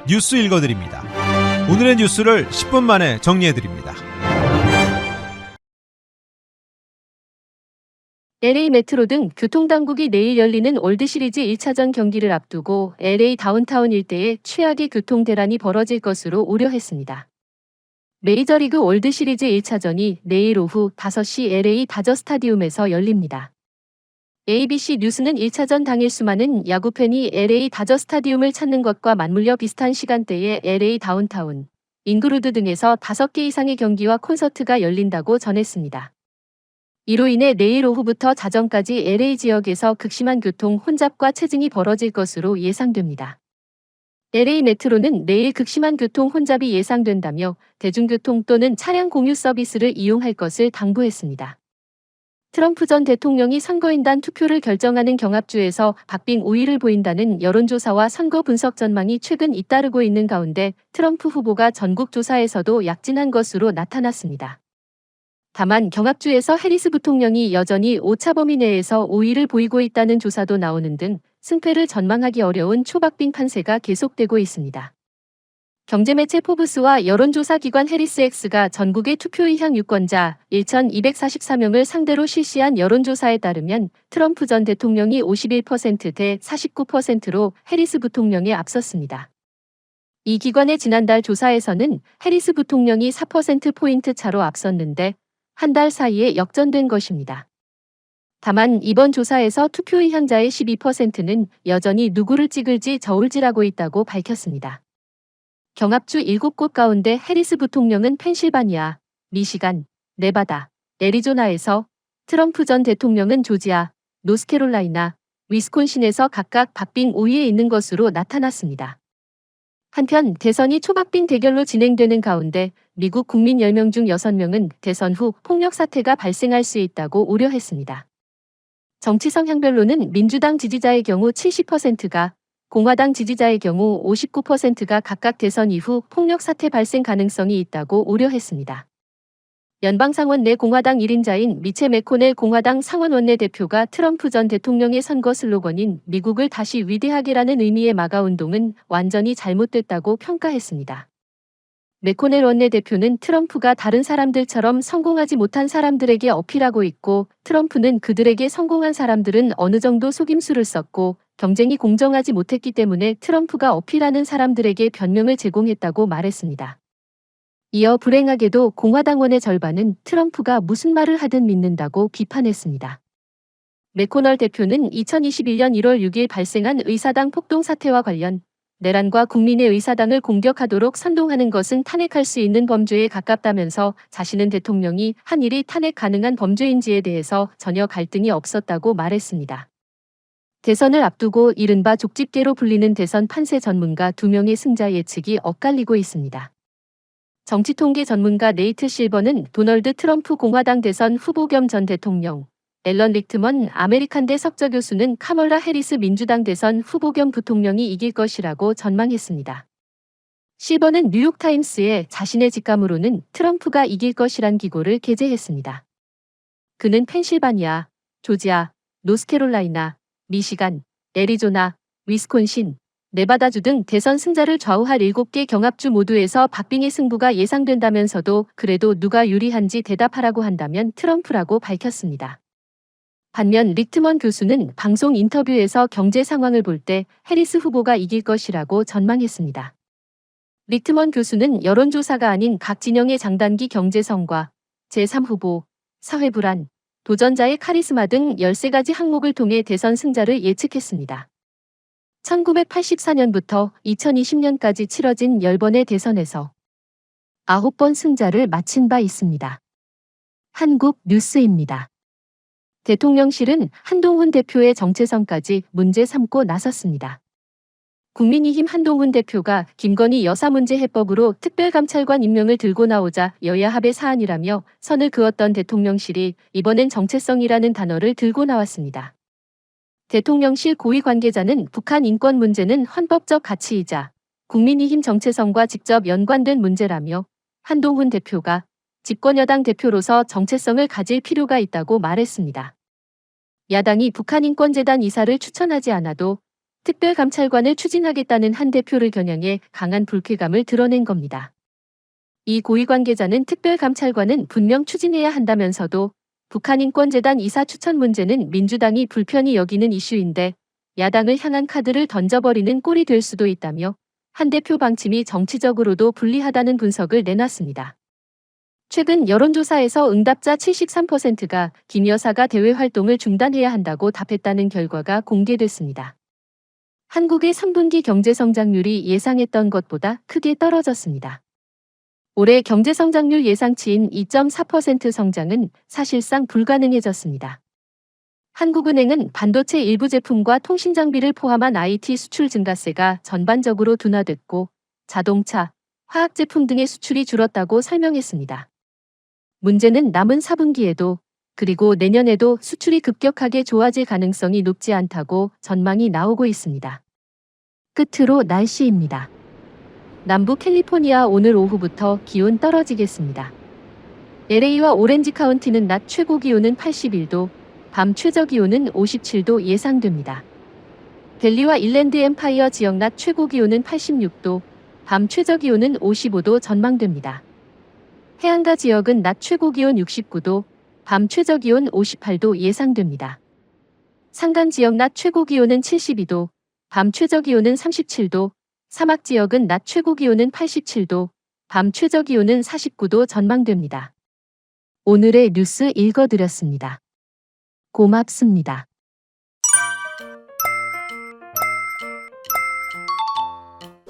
뉴스 읽어드립니다. 오늘의 뉴스를 10분 만에 정리해드립니다. LA 메트로 등 교통당국이 내일 열리는 월드시리즈 1차전 경기를 앞두고 LA 다운타운 일대에 최악의 교통 대란이 벌어질 것으로 우려했습니다. 메이저리그 월드시리즈 1차전이 내일 오후 5시 LA 다저 스타디움에서 열립니다. ABC 뉴스는 1차전 당일 수많은 야구팬이 LA 다저 스타디움을 찾는 것과 맞물려 비슷한 시간대에 LA 다운타운, 잉그루드 등에서 5개 이상의 경기와 콘서트가 열린다고 전했습니다. 이로 인해 내일 오후부터 자정까지 LA 지역에서 극심한 교통 혼잡과 체증이 벌어질 것으로 예상됩니다. LA 메트로는 내일 극심한 교통 혼잡이 예상된다며 대중교통 또는 차량 공유 서비스를 이용할 것을 당부했습니다. 트럼프 전 대통령이 선거인단 투표를 결정하는 경합주에서 박빙 우위를 보인다는 여론조사와 선거 분석 전망이 최근 잇따르고 있는 가운데 트럼프 후보가 전국 조사에서도 약진한 것으로 나타났습니다. 다만 경합주에서 해리스 부통령이 여전히 오차 범위 내에서 우위를 보이고 있다는 조사도 나오는 등 승패를 전망하기 어려운 초박빙 판세가 계속되고 있습니다. 경제매체 포브스와 여론조사기관 해리스엑스가 전국의 투표 의향 유권자 1,244명을 상대로 실시한 여론조사에 따르면 트럼프 전 대통령이 51%대 49%로 해리스 부통령에 앞섰습니다. 이 기관의 지난달 조사에서는 해리스 부통령이 4%포인트 차로 앞섰는데 한 달 사이에 역전된 것입니다. 다만 이번 조사에서 투표 의향자의 12%는 여전히 누구를 찍을지 저울질하고 있다고 밝혔습니다. 경합주 7곳 가운데 해리스 부통령은 펜실바니아, 미시간, 네바다, 애리조나에서, 트럼프 전 대통령은 조지아, 노스캐롤라이나, 위스콘신에서 각각 박빙 5위에 있는 것으로 나타났습니다. 한편 대선이 초박빙 대결로 진행되는 가운데 미국 국민 10명 중 6명은 대선 후 폭력 사태가 발생할 수 있다고 우려했습니다. 정치 성향별로는 민주당 지지자의 경우 70%가, 공화당 지지자의 경우 59%가 각각 대선 이후 폭력 사태 발생 가능성이 있다고 우려했습니다. 연방상원 내 공화당 1인자인 미체 매코넬 공화당 상원 원내대표가 트럼프 전 대통령의 선거 슬로건인 미국을 다시 위대하게라는 의미의 마가 운동은 완전히 잘못됐다고 평가했습니다. 매코넬 원내대표는 트럼프가 다른 사람들처럼 성공하지 못한 사람들에게 어필하고 있고 트럼프는 그들에게 성공한 사람들은 어느 정도 속임수를 썼고 경쟁이 공정하지 못했기 때문에 트럼프가 어필하는 사람들에게 변명을 제공했다고 말했습니다. 이어 불행하게도 공화당원의 절반은 트럼프가 무슨 말을 하든 믿는다고 비판했습니다. 매코널 대표는 2021년 1월 6일 발생한 의사당 폭동 사태와 관련 내란과 국민의 의사당을 공격하도록 선동하는 것은 탄핵할 수 있는 범죄에 가깝다면서 자신은 대통령이 한 일이 탄핵 가능한 범죄인지에 대해서 전혀 갈등이 없었다고 말했습니다. 대선을 앞두고 이른바 족집게로 불리는 대선 판세 전문가 2명의 승자 예측이 엇갈리고 있습니다. 정치통계 전문가 네이트 실버는 도널드 트럼프 공화당 대선 후보 겸 전 대통령, 앨런 리트먼 아메리칸대 석좌 교수는 카멀라 해리스 민주당 대선 후보 겸 부통령이 이길 것이라고 전망했습니다. 실버는 뉴욕타임스에 자신의 직감으로는 트럼프가 이길 것이란 기고를 게재했습니다. 그는 펜실바니아, 조지아, 노스캐롤라이나, 미시간, 애리조나, 위스콘신, 네바다주 등 대선 승자를 좌우할 7개 경합주 모두에서 박빙의 승부가 예상된다면서도 그래도 누가 유리한지 대답하라고 한다면 트럼프라고 밝혔습니다. 반면 리트먼 교수는 방송 인터뷰에서 경제 상황을 볼 때 해리스 후보가 이길 것이라고 전망했습니다. 리트먼 교수는 여론조사가 아닌 각 진영의 장단기 경제성과 제3후보, 사회불안, 도전자의 카리스마 등 13가지 항목을 통해 대선 승자를 예측했습니다. 1984년부터 2020년까지 치러진 10번의 대선에서 9번 승자를 마친 바 있습니다. 한국 뉴스입니다. 대통령실은 한동훈 대표의 정체성까지 문제 삼고 나섰습니다. 국민의힘 한동훈 대표가 김건희 여사 문제 해법으로 특별감찰관 임명을 들고 나오자 여야 합의 사안이라며 선을 그었던 대통령실이 이번엔 정체성이라는 단어를 들고 나왔습니다. 대통령실 고위 관계자는 북한 인권 문제는 헌법적 가치이자 국민의힘 정체성과 직접 연관된 문제라며 한동훈 대표가 집권여당 대표로서 정체성을 가질 필요가 있다고 말했습니다. 야당이 북한인권재단 이사를 추천하지 않아도 특별감찰관을 추진하겠다는 한 대표를 겨냥해 강한 불쾌감을 드러낸 겁니다. 이 고위 관계자는 특별감찰관은 분명 추진해야 한다면서도 북한인권재단 이사 추천 문제는 민주당이 불편히 여기는 이슈인데 야당을 향한 카드를 던져버리는 꼴이 될 수도 있다며 한 대표 방침이 정치적으로도 불리하다는 분석을 내놨습니다. 최근 여론조사에서 응답자 73%가 김 여사가 대외 활동을 중단해야 한다고 답했다는 결과가 공개됐습니다. 한국의 3분기 경제성장률이 예상했던 것보다 크게 떨어졌습니다. 올해 경제성장률 예상치인 2.4% 성장은 사실상 불가능해졌습니다. 한국은행은 반도체 일부 제품과 통신장비를 포함한 IT 수출 증가세가 전반적으로 둔화됐고 자동차, 화학제품 등의 수출이 줄었다고 설명했습니다. 문제는 남은 4분기에도 그리고 내년에도 수출이 급격하게 좋아질 가능성이 높지 않다고 전망이 나오고 있습니다. 끝으로 날씨입니다. 남부 캘리포니아 오늘 오후부터 기온 떨어지겠습니다. LA와 오렌지 카운티는 낮 최고 기온은 81도, 밤 최저 기온은 57도 예상됩니다. 델리와 일랜드 엠파이어 지역 낮 최고 기온은 86도, 밤 최저 기온은 55도 전망됩니다. 해안가 지역은 낮 최고 기온 69도, 밤 최저 기온 58도 예상됩니다. 산간 지역 낮 최고 기온은 72도, 밤 최저 기온은 37도, 사막 지역은 낮 최고 기온은 87도, 밤 최저 기온은 49도 전망됩니다. 오늘의 뉴스 읽어드렸습니다. 고맙습니다.